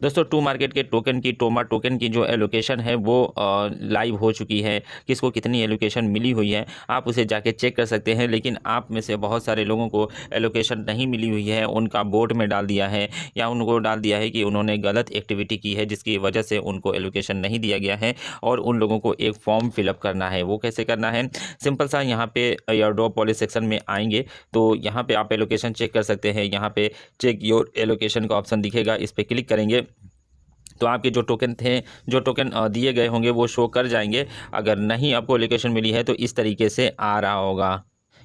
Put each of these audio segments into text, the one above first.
दोस्तों to market के token की टोमा टोकन की जो एलोकेशन है वो लाइव हो चुकी है। किसको कितनी एलोकेशन मिली हुई है आप उसे जाके चेक कर सकते हैं। लेकिन आप में से बहुत सारे लोगों को एलोकेशन नहीं मिली हुई है, उनका बोट में डाल दिया है या उनको डाल दिया है कि उन्होंने गलत एक्टिविटी की है जिसकी वजह से उनको एलोकेशन नहीं दिया गया है। और उन लोगों को एक फॉर्म फिलअप करना है। वो कैसे करना है? सिंपल सा, यहाँ पे एयरड्रॉप वाले सेक्शन में आएंगे तो यहाँ पे आप एलोकेशन चेक कर सकते हैं। यहाँ पे चेक योर एलोकेशन का ऑप्शन दिखेगा, इस पर क्लिक करेंगे तो आपके जो टोकन थे, जो टोकन दिए गए होंगे वो शो कर जाएंगे। अगर नहीं आपको एलोकेशन मिली है तो इस तरीके से आ रहा होगा,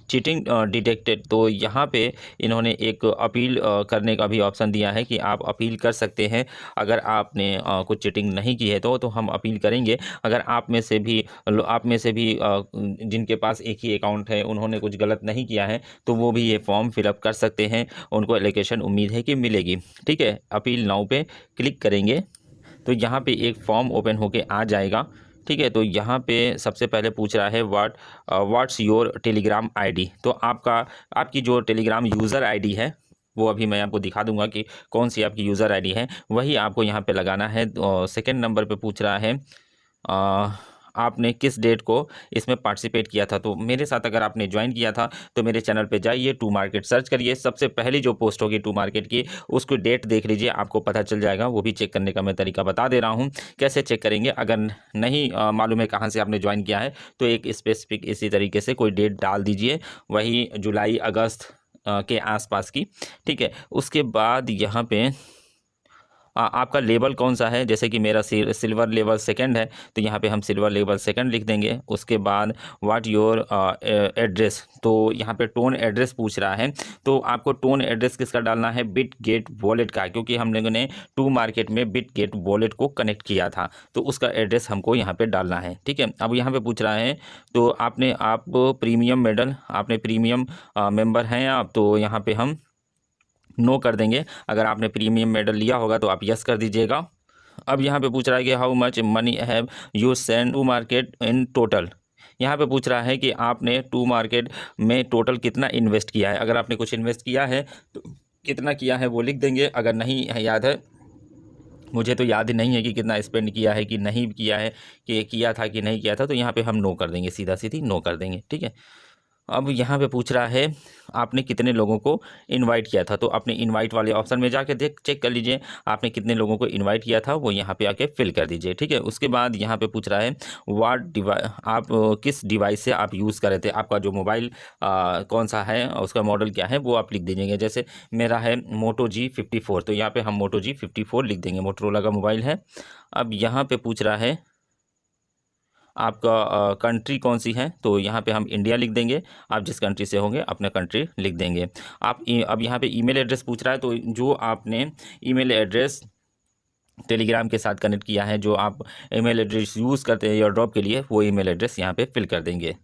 चीटिंग डिटेक्टेड। तो यहाँ पे इन्होंने एक अपील करने का भी ऑप्शन दिया है कि आप अपील कर सकते हैं। अगर आपने कुछ चीटिंग नहीं की है तो हम अपील करेंगे। अगर आप में से भी जिनके पास एक ही अकाउंट है, उन्होंने कुछ गलत नहीं किया है तो वो भी ये फॉर्म फिलअप कर सकते हैं। उनको एलोकेशन उम्मीद है कि मिलेगी। ठीक है, अपील नाउ पे क्लिक करेंगे तो यहाँ पे एक फॉर्म ओपन होके आ जाएगा। ठीक है, तो यहाँ पे सबसे पहले पूछ रहा है व्हाट्स योर टेलीग्राम आईडी। तो आपकी जो टेलीग्राम यूज़र आईडी है वो अभी मैं आपको दिखा दूंगा कि कौन सी आपकी यूज़र आईडी है, वही आपको यहाँ पे लगाना है। सेकंड नंबर पे पूछ रहा है आपने किस डेट को इसमें पार्टिसिपेट किया था। तो मेरे साथ अगर आपने ज्वाइन किया था तो मेरे चैनल पे जाइए, टू मार्केट सर्च करिए, सबसे पहली जो पोस्ट होगी टू मार्केट की उसको डेट देख लीजिए, आपको पता चल जाएगा। वो भी चेक करने का मैं तरीका बता दे रहा हूँ कैसे चेक करेंगे। अगर नहीं मालूम है कहाँ से आपने ज्वाइन किया है तो एक स्पेसिफिक इसी तरीके से कोई डेट डाल दीजिए, वही जुलाई अगस्त के आसपास की। ठीक है, उसके बाद यहाँ पे आपका लेवल कौन सा है। जैसे कि मेरा सिल्वर लेवल सेकंड है तो यहाँ पे हम सिल्वर लेवल सेकंड लिख देंगे। उसके बाद व्हाट योर एड्रेस, तो यहाँ पे टोन एड्रेस पूछ रहा है तो आपको टोन एड्रेस किसका डालना है, बिट गेट वॉलेट का, क्योंकि हम लोगों ने टू मार्केट में बिट गेट वॉलेट को कनेक्ट किया था तो उसका एड्रेस हमको यहाँ पे डालना है। ठीक है, अब यहाँ पे पूछ रहा है तो आप प्रीमियम मेडल, आपने प्रीमियम मेंबर हैं आप, तो यहाँ पे हम नो कर देंगे। अगर आपने प्रीमियम मेडल लिया होगा तो आप यस कर दीजिएगा। अब यहाँ पे पूछ रहा है कि how much money have you send to market in total. यहाँ पे पूछ रहा है कि आपने टू मार्केट में टोटल कितना इन्वेस्ट किया है। अगर आपने कुछ इन्वेस्ट किया है तो कितना किया है वो लिख देंगे। अगर नहीं है याद है, मुझे तो याद नहीं है कि कितना स्पेंड किया है कि नहीं किया है, कि किया था कि नहीं किया था, तो यहाँ पे हम नो कर देंगे, सीधा सीधी नो कर देंगे। ठीक है, अब यहाँ पे पूछ रहा है आपने कितने लोगों को इनवाइट किया था। तो अपने इनवाइट वाले ऑप्शन में जाके चेक कर लीजिए आपने कितने लोगों को इनवाइट किया था, वो यहाँ पे आके फिल कर दीजिए। ठीक है, उसके बाद यहाँ पे पूछ रहा है आप किस डिवाइस से आप यूज़ कर रहे थे, आपका जो मोबाइल कौन सा है, उसका मॉडल क्या है, वो आप लिख दीजिएगा। जैसे मेरा है मोटो G54, तो यहाँ पे हम मोटो G54 लिख देंगे, मोटरोला का मोबाइल है। अब यहाँ पे पूछ रहा है आपका कंट्री कौन सी है, तो यहाँ पे हम इंडिया लिख देंगे। आप जिस कंट्री से होंगे अपना कंट्री लिख देंगे। अब यहाँ पे ईमेल एड्रेस पूछ रहा है तो जो आपने ईमेल एड्रेस टेलीग्राम के साथ कनेक्ट किया है, जो आप ईमेल एड्रेस यूज़ करते हैं एयर ड्रॉप के लिए, वो ईमेल एड्रेस यहाँ पे फिल कर देंगे।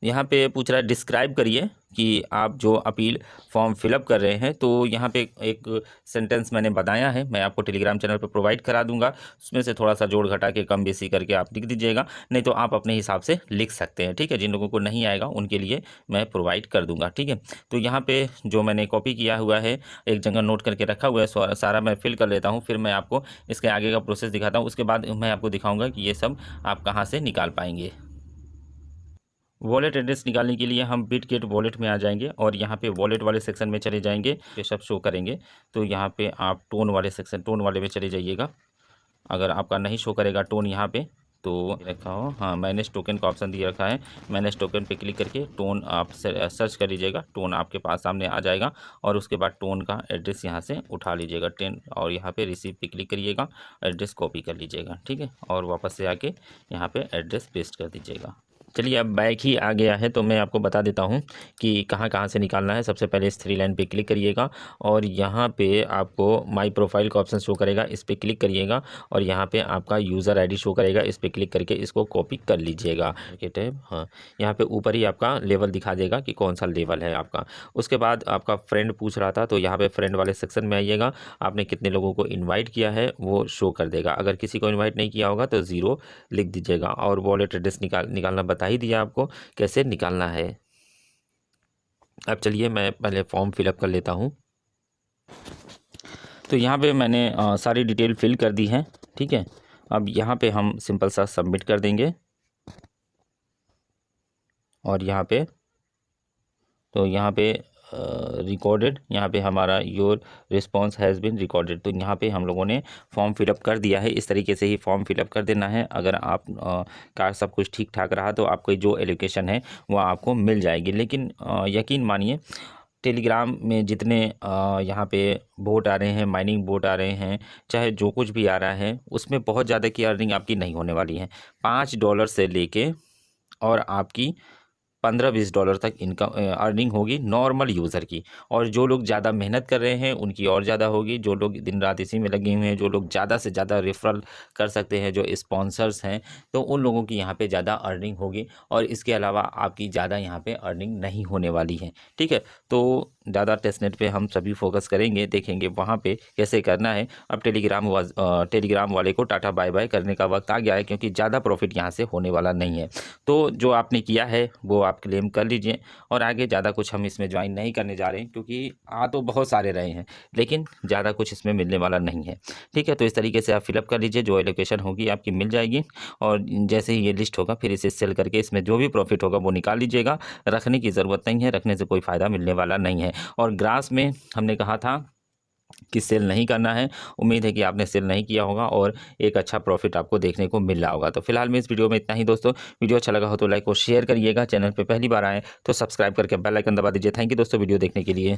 यहाँ पे पूछ रहा है डिस्क्राइब करिए कि आप जो अपील फॉर्म फिलअप कर रहे हैं। तो यहाँ पे एक सेंटेंस मैंने बताया है, मैं आपको टेलीग्राम चैनल पर प्रोवाइड करा दूंगा, उसमें से थोड़ा सा जोड़ घटा के कम बेसी करके आप लिख दीजिएगा, नहीं तो आप अपने हिसाब से लिख सकते हैं। ठीक है, जिन लोगों को नहीं आएगा उनके लिए मैं प्रोवाइड कर दूंगा। ठीक है, तो यहाँ पे जो मैंने कॉपी किया हुआ है, एक जगह नोट करके रखा हुआ है, सारा मैं फिल कर लेता हूँ, फिर मैं आपको इसके आगे का प्रोसेस दिखाता हूँ। उसके बाद मैं आपको दिखाऊँगा कि ये सब आप कहाँ से निकाल पाएंगे। वॉलेट एड्रेस निकालने के लिए हम बिटगेट वॉलेट में आ जाएंगे और यहाँ पे वॉलेट वाले सेक्शन में चले जाएंगे, ये सब शो करेंगे। तो यहाँ पे आप टोन वाले सेक्शन, टोन वाले में चले जाइएगा। अगर आपका नहीं शो करेगा टोन यहाँ पे तो रखा हो, हाँ मैनेज टोकन का ऑप्शन दिया रखा है, मैनेज टोकन पे क्लिक करके टोन आप सर्च कर लीजिएगा, टोन आपके पास सामने आ जाएगा। और उसके बाद टोन का एड्रेस यहाँ से उठा लीजिएगा 10 और यहाँ पे रिसीव पे क्लिक करिएगा, एड्रेस कॉपी कर लीजिएगा। ठीक है, और वापस से आके यहाँ पे एड्रेस पेस्ट कर दीजिएगा। चलिए अब बैक ही आ गया है तो मैं आपको बता देता हूँ कि कहाँ कहाँ से निकालना है। सबसे पहले इस 3 लाइन पे क्लिक करिएगा और यहाँ पे आपको माय प्रोफाइल का ऑप्शन शो करेगा, इस पर क्लिक करिएगा और यहाँ पे आपका यूज़र आईडी शो करेगा, इस पर क्लिक करके इसको कॉपी कर लीजिएगा। टैब, हाँ यहाँ पे ऊपर ही आपका लेवल दिखा देगा कि कौन सा लेवल है आपका। उसके बाद आपका फ्रेंड पूछ रहा था तो यहाँ पे फ्रेंड वाले सेक्शन में आइएगा, आपने कितने लोगों को इन्वाइट किया है वो शो कर देगा। अगर किसी को इन्वाइट नहीं किया होगा तो 0 लिख दीजिएगा। और वॉलेट एड्रेस निकालना बता ही दिया आपको कैसे निकालना है। अब चलिए मैं पहले फॉर्म फिलअप कर लेता हूँ। तो यहाँ पे मैंने सारी डिटेल फिल कर दी है। ठीक है, अब यहाँ पे हम सिंपल सा सबमिट कर देंगे और यहाँ पे तो यहाँ पे रिकॉर्डेड, यहाँ पे हमारा your response has been recorded. तो यहाँ पे हम लोगों ने फॉर्म फिलअप कर दिया है। इस तरीके से ही फॉर्म फिलअप कर देना है। अगर आप का सब कुछ ठीक ठाक रहा तो आपको जो एलोकेशन है वो आपको मिल जाएगी। लेकिन यकीन मानिए, टेलीग्राम में जितने यहाँ पे बोट आ रहे हैं, माइनिंग बोट आ रहे हैं, चाहे जो कुछ भी आ रहा है, उसमें बहुत ज़्यादा की अर्निंग आपकी नहीं होने वाली है। $5 से लेके और आपकी $15-20 तक इनकम अर्निंग होगी नॉर्मल यूज़र की। और जो लोग ज़्यादा मेहनत कर रहे हैं उनकी और ज़्यादा होगी। जो लोग दिन रात इसी में लगे हुए हैं, जो लोग ज़्यादा से ज़्यादा रेफरल कर सकते हैं, जो स्पॉन्सर्स हैं, तो उन लोगों की यहाँ पे ज़्यादा अर्निंग होगी। और इसके अलावा आपकी ज़्यादा यहाँ पे अर्निंग नहीं होने वाली है। ठीक है, तो ज़्यादा टेस्टनेट पे हम सभी फोकस करेंगे, देखेंगे वहाँ पे कैसे करना है। अब टेलीग्राम वाले को टाटा बाय बाय करने का वक्त आ गया है, क्योंकि ज़्यादा प्रॉफिट यहाँ से होने वाला नहीं है। तो जो आपने किया है वो आप क्लेम कर लीजिए, और आगे ज़्यादा कुछ हम इसमें ज्वाइन नहीं करने जा रहे हैं, क्योंकि आ तो बहुत सारे रहे हैं लेकिन ज़्यादा कुछ इसमें मिलने वाला नहीं है। ठीक है, तो इस तरीके से आप फिलअप कर लीजिए, जो एलोकेशन होगी आपकी मिल जाएगी। और जैसे ही ये लिस्ट होगा फिर इसे सेल करके इसमें जो भी प्रॉफिट होगा वो निकाल लीजिएगा। रखने की ज़रूरत नहीं है, रखने से कोई फ़ायदा मिलने वाला नहीं है। और ग्रास में हमने कहा था कि सेल नहीं करना है। उम्मीद है कि आपने सेल नहीं किया होगा और एक अच्छा प्रॉफिट आपको देखने को मिल रहा होगा। तो फिलहाल में इस वीडियो में इतना ही दोस्तों। वीडियो अच्छा लगा हो तो लाइक और शेयर करिएगा। चैनल पे पहली बार आए तो सब्सक्राइब करके बेल आइकन दबा दीजिए। थैंक यू दोस्तों वीडियो देखने के लिए।